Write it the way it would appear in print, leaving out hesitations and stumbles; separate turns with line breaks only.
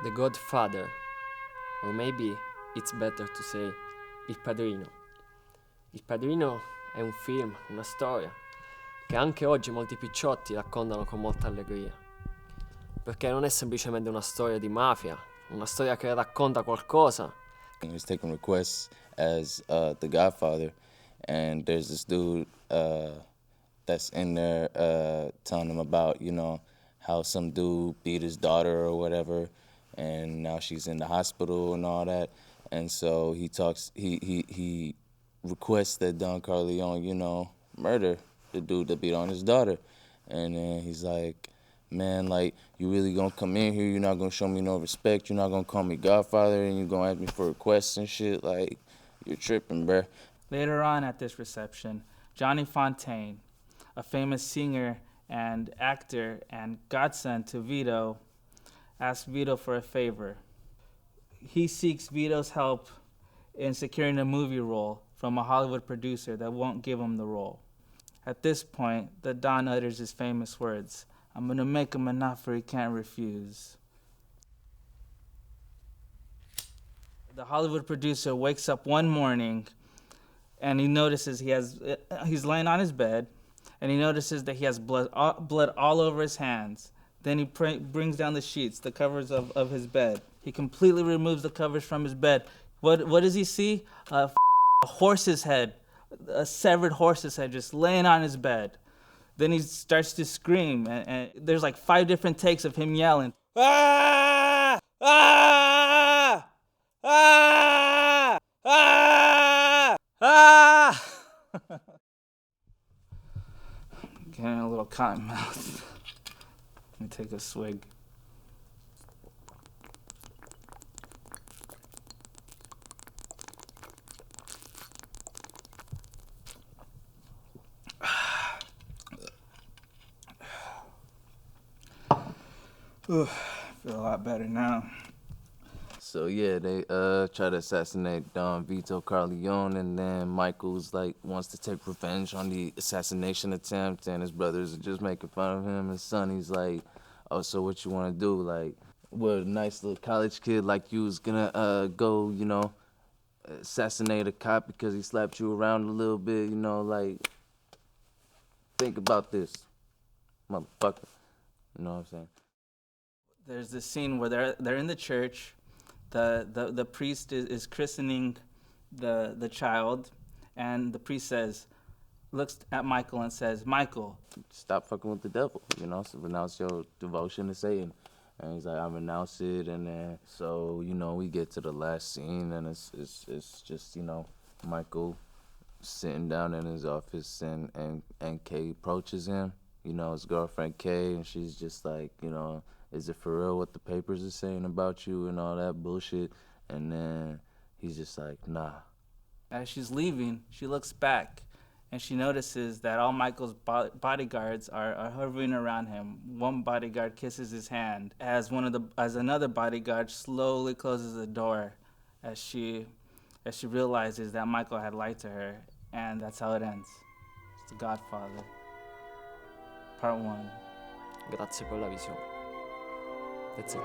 The Godfather, or maybe it's better to say Il Padrino. Il Padrino è un film, una storia, che anche oggi molti picciotti raccontano con molta allegria. Perché non è semplicemente una storia di mafia, una storia che racconta qualcosa.
He's taking requests as the Godfather, and there's this dude that's in there telling him about, how some dude beat his daughter or whatever, and now she's in the hospital and all that. And so he requests that Don Corleone, murder the dude that beat on his daughter. And then he's like, man, like, you really gonna come in here, you're not gonna show me no respect, you're not gonna call me Godfather, and you're gonna ask me for requests and shit, like, you're tripping, bruh.
Later on at this reception, Johnny Fontaine, a famous singer and actor and godson to Vito, asks Vito for a favor. He seeks Vito's help in securing a movie role from a Hollywood producer that won't give him the role. At this point, the Don utters his famous words, "I'm gonna make him an offer he can't refuse." The Hollywood producer wakes up one morning and he notices he's laying on his bed, and he notices that he has blood all over his hands. Then he brings down the sheets, the covers of his bed. He completely removes the covers from his bed. What does he see? A horse's head, a severed horse's head just laying on his bed. Then he starts to scream, and there's like 5 different takes of him yelling, "Ah! Ah! Ah! Ah! Ah!" Getting a little cotton mouth. Let me take a swig. Feel a lot better now.
So yeah, they try to assassinate Don Vito Corleone, and then Michael's like wants to take revenge on the assassination attempt, and his brothers are just making fun of him. And Sonny's like, "Oh, so what you want to do? Like, what a nice little college kid like you is gonna go, assassinate a cop because he slapped you around a little bit, like, think about this, motherfucker." You know what I'm saying?
There's this scene where they're in the church. The priest is christening the child, and the priest looks at Michael and says, "Michael,
stop fucking with the devil, so renounce your devotion to Satan." And he's like, "I renounce it." And then, so, we get to the last scene, and it's just, Michael sitting down in his office, and Kay approaches him, his girlfriend Kay, and she's just like, "Is it for real what the papers are saying about you and all that bullshit?" And then he's just like, "Nah."
As she's leaving, she looks back, and she notices that all Michael's bodyguards are hovering around him. One bodyguard kisses his hand as another bodyguard slowly closes the door, as she realizes that Michael had lied to her, and that's how it ends. It's The Godfather, Part 1.
Grazie per la visione. That's it.